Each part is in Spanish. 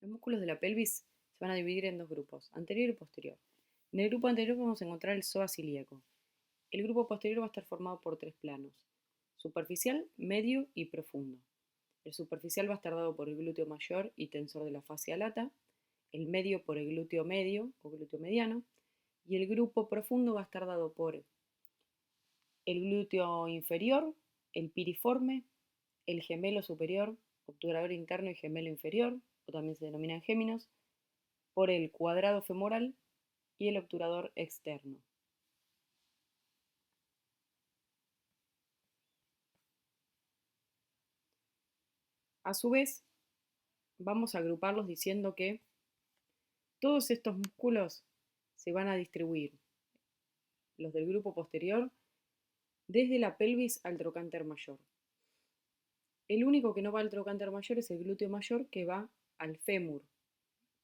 Los músculos de la pelvis se van a dividir en dos grupos, anterior y posterior. En el grupo anterior vamos a encontrar el psoas ilíaco. El grupo posterior va a estar formado por tres planos: superficial, medio y profundo. El superficial va a estar dado por el glúteo mayor y tensor de la fascia lata, el medio por el glúteo medio o glúteo mediano, y el grupo profundo va a estar dado por el glúteo inferior, el piriforme, el gemelo superior, obturador interno y gemelo inferior, o también se denominan géminos, por el cuadrado femoral y el obturador externo. A su vez, vamos a agruparlos diciendo que todos estos músculos se van a distribuir, los del grupo posterior, desde la pelvis al trocánter mayor. El único que no va al trocánter mayor es el glúteo mayor, que va al fémur,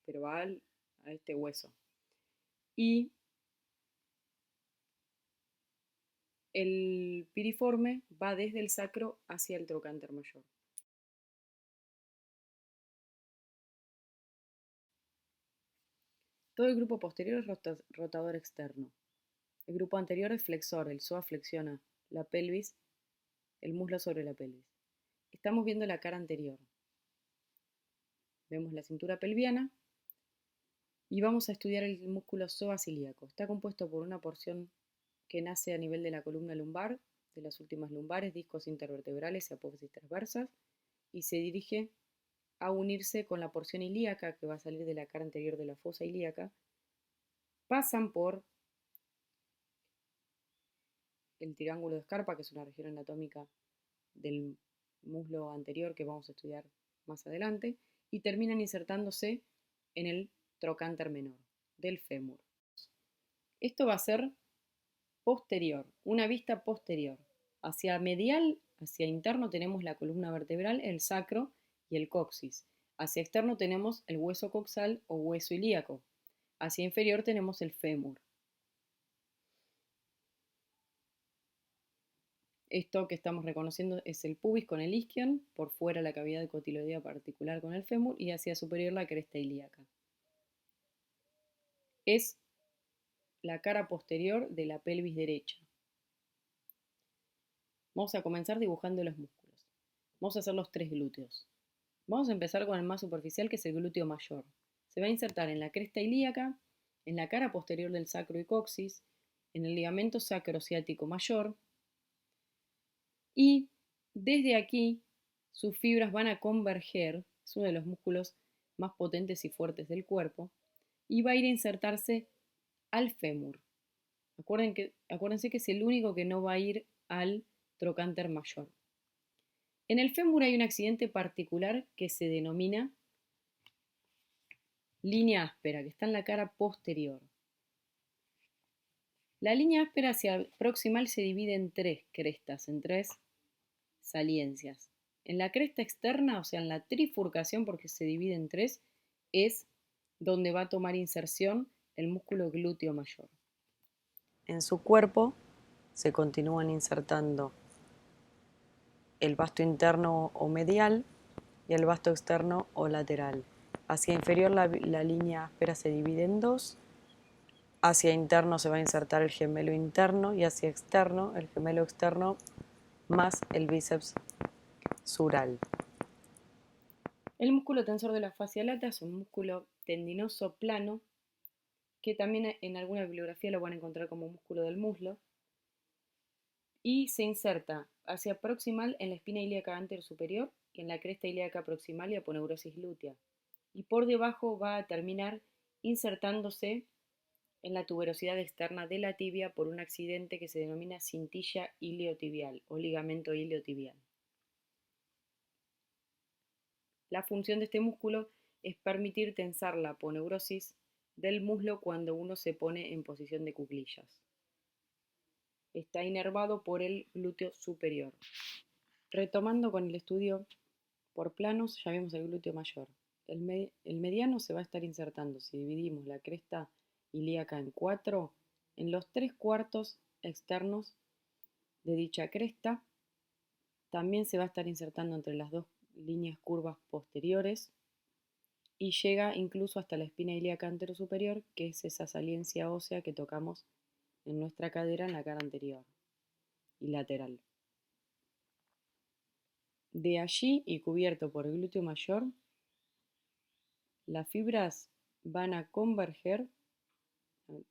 pero va a este hueso. Y el piriforme va desde el sacro hacia el trocánter mayor. Todo el grupo posterior es rotador externo. El grupo anterior es flexor, el psoas flexiona la pelvis, el muslo sobre la pelvis. Estamos viendo la cara anterior. Vemos la cintura pelviana y vamos a estudiar el músculo psoas ilíaco. Está compuesto por una porción que nace a nivel de la columna lumbar, de las últimas lumbares, discos intervertebrales y apófisis transversas, y se dirige a unirse con la porción ilíaca que va a salir de la cara anterior de la fosa ilíaca. Pasan por el triángulo de Scarpa, que es una región anatómica del muslo anterior que vamos a estudiar más adelante, y terminan insertándose en el trocánter menor del fémur. Esto va a ser posterior, una vista posterior. Hacia medial, hacia interno tenemos la columna vertebral, el sacro y el coxis. Hacia externo tenemos el hueso coxal o hueso ilíaco. Hacia inferior tenemos el fémur. Esto que estamos reconociendo es el pubis con el isquion, por fuera la cavidad cotiloidea particular con el fémur y hacia superior la cresta ilíaca. Es la cara posterior de la pelvis derecha. Vamos a comenzar dibujando los músculos. Vamos a hacer los tres glúteos. Vamos a empezar con el más superficial, que es el glúteo mayor. Se va a insertar en la cresta ilíaca, en la cara posterior del sacro y coxis, en el ligamento sacrociático mayor, y desde aquí sus fibras van a converger, es uno de los músculos más potentes y fuertes del cuerpo, y va a ir a insertarse al fémur. Acuérdense que es el único que no va a ir al trocánter mayor. En el fémur hay un accidente particular que se denomina línea áspera, que está en la cara posterior. La línea áspera hacia proximal se divide en tres crestas, en tres saliencias. En la cresta externa, o sea, en la trifurcación, porque se divide en tres, es donde va a tomar inserción el músculo glúteo mayor. En su cuerpo se continúan insertando el vasto interno o medial y el vasto externo o lateral. Hacia inferior la línea áspera se divide en dos. Hacia interno se va a insertar el gemelo interno y hacia externo el gemelo externo más el bíceps sural. El músculo tensor de la fascia lata es un músculo tendinoso plano que también en alguna bibliografía lo van a encontrar como músculo del muslo, y se inserta hacia proximal en la espina ilíaca anterior superior y en la cresta ilíaca proximal y aponeurosis glútea, y por debajo va a terminar insertándose en la tuberosidad externa de la tibia por un accidente que se denomina cintilla iliotibial o ligamento iliotibial. La función de este músculo es permitir tensar la aponeurosis del muslo cuando uno se pone en posición de cuclillas. Está inervado por el glúteo superior. Retomando con el estudio por planos, ya vimos el glúteo mayor. El mediano se va a estar insertando, si dividimos la cresta ilíaca en cuatro, en los 3/4 externos de dicha cresta. También se va a estar insertando entre las dos líneas curvas posteriores y llega incluso hasta la espina ilíaca anterosuperior, que es esa saliencia ósea que tocamos en nuestra cadera en la cara anterior y lateral. De allí y cubierto por el glúteo mayor, las fibras van a converger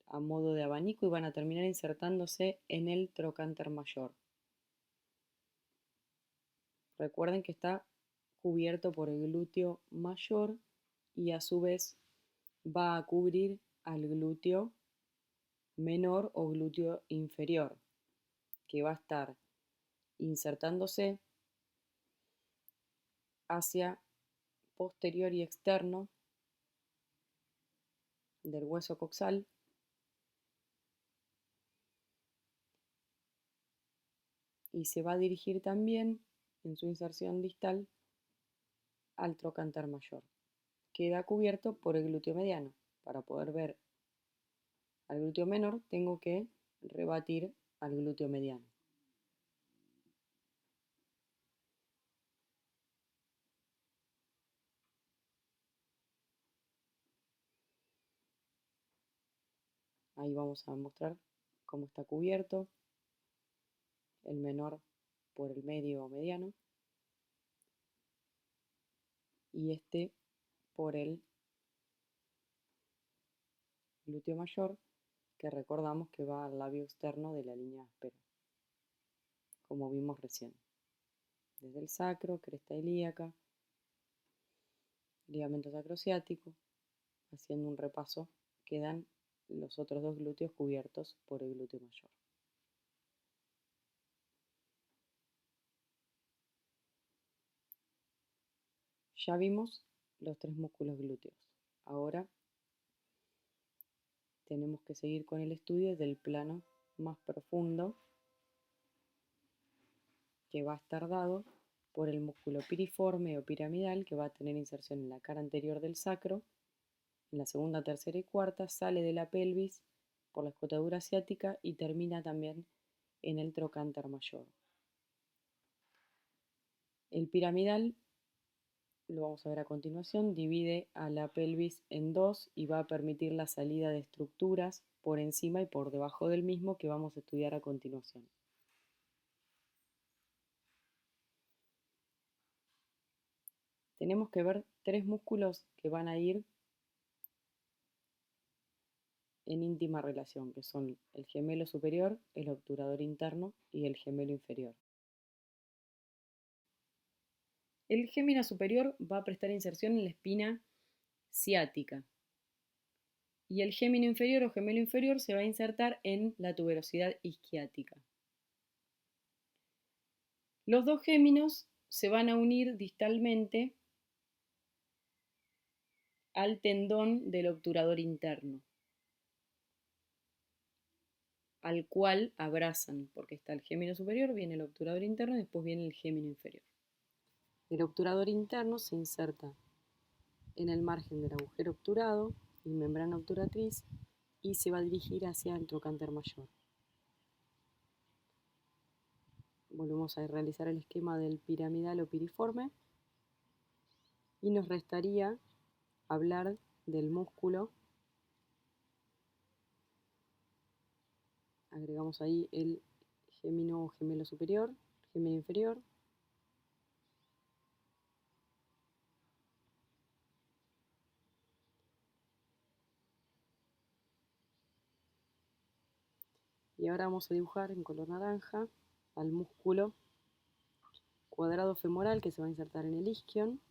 a modo de abanico y van a terminar insertándose en el trocánter mayor. Recuerden que está cubierto por el glúteo mayor y a su vez va a cubrir al glúteo menor o glúteo inferior, que va a estar insertándose hacia posterior y externo del hueso coxal y se va a dirigir también en su inserción distal al trocánter mayor. Queda cubierto por el glúteo mediano. Para poder ver al glúteo menor tengo que rebatir al glúteo mediano. Ahí vamos a mostrar cómo está cubierto el menor por el medio o mediano y este por el glúteo mayor, que recordamos que va al labio externo de la línea áspera, como vimos recién. Desde el sacro, cresta ilíaca, ligamento sacrociático, haciendo un repaso, quedan los otros dos glúteos cubiertos por el glúteo mayor. Ya vimos los tres músculos glúteos. Ahora tenemos que seguir con el estudio del plano más profundo, que va a estar dado por el músculo piriforme o piramidal, que va a tener inserción en la cara anterior del sacro, en la segunda, tercera y cuarta, sale de la pelvis por la escotadura ciática y termina también en el trocánter mayor. El piramidal, lo vamos a ver a continuación, divide a la pelvis en dos y va a permitir la salida de estructuras por encima y por debajo del mismo que vamos a estudiar a continuación. Tenemos que ver tres músculos que van a ir en íntima relación, que son el gemelo superior, el obturador interno y el gemelo inferior. El gemelo superior va a prestar inserción en la espina ciática y el gemelo inferior o gemelo inferior se va a insertar en la tuberosidad isquiática. Los dos géminos se van a unir distalmente al tendón del obturador interno, al cual abrazan, porque está el gémino superior, viene el obturador interno y después viene el gémino inferior. El obturador interno se inserta en el margen del agujero obturado y membrana obturatriz y se va a dirigir hacia el trocánter mayor. Volvemos a realizar el esquema del piramidal o piriforme y nos restaría hablar del músculo. Agregamos ahí el gémino o gemelo superior, gemelo inferior. Y ahora vamos a dibujar en color naranja al músculo cuadrado femoral que se va a insertar en el isquion,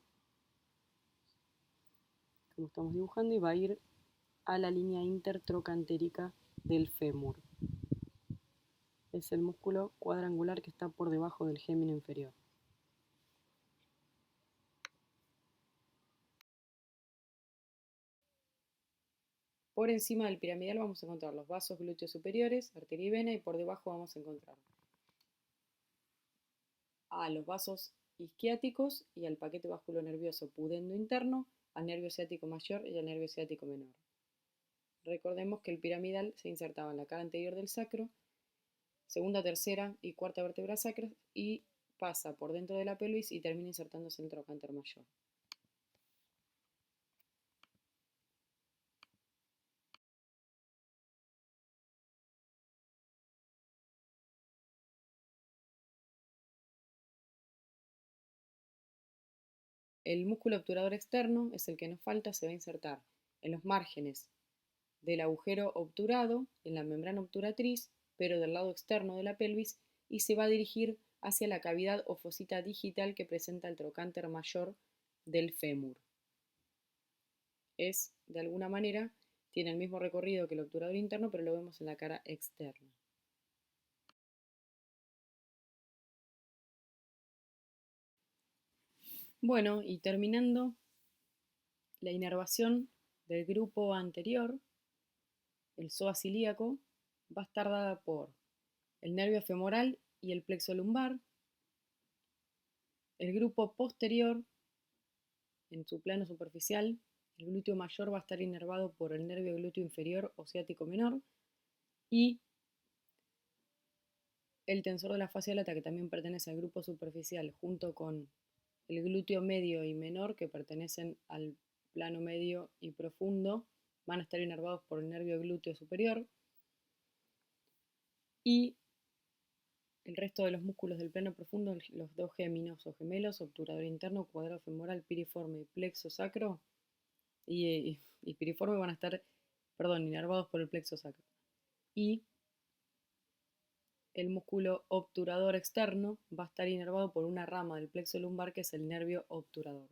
como estamos dibujando, y va a ir a la línea intertrocantérica del fémur. Es el músculo cuadrangular que está por debajo del gémino inferior. Por encima del piramidal vamos a encontrar los vasos glúteos superiores, arteria y vena, y por debajo vamos a encontrar a los vasos isquiáticos y al paquete vasculonervioso pudendo interno, al nervio ciático mayor y al nervio ciático menor. Recordemos que el piramidal se insertaba en la cara anterior del sacro, segunda, tercera y cuarta vértebra sacras y pasa por dentro de la pelvis y termina insertándose en el trocánter mayor. El músculo obturador externo es el que nos falta, se va a insertar en los márgenes del agujero obturado, en la membrana obturatriz, pero del lado externo de la pelvis, y se va a dirigir hacia la cavidad o fosita digital que presenta el trocánter mayor del fémur. Es, de alguna manera, tiene el mismo recorrido que el obturador interno, pero lo vemos en la cara externa. Bueno, y terminando, la inervación del grupo anterior, el psoas ilíaco, va a estar dada por el nervio femoral y el plexo lumbar. El grupo posterior, en su plano superficial, el glúteo mayor va a estar inervado por el nervio glúteo inferior o ciático menor, y el tensor de la fascia lata, que también pertenece al grupo superficial, junto con el glúteo medio y menor, que pertenecen al plano medio y profundo, van a estar inervados por el nervio glúteo superior, y el resto de los músculos del plano profundo, los dos géminos o gemelos, obturador interno, cuadrado femoral, piriforme y plexo sacro, y piriforme van a estar, perdón, inervados por el plexo sacro. Y el músculo obturador externo va a estar inervado por una rama del plexo lumbar que es el nervio obturador.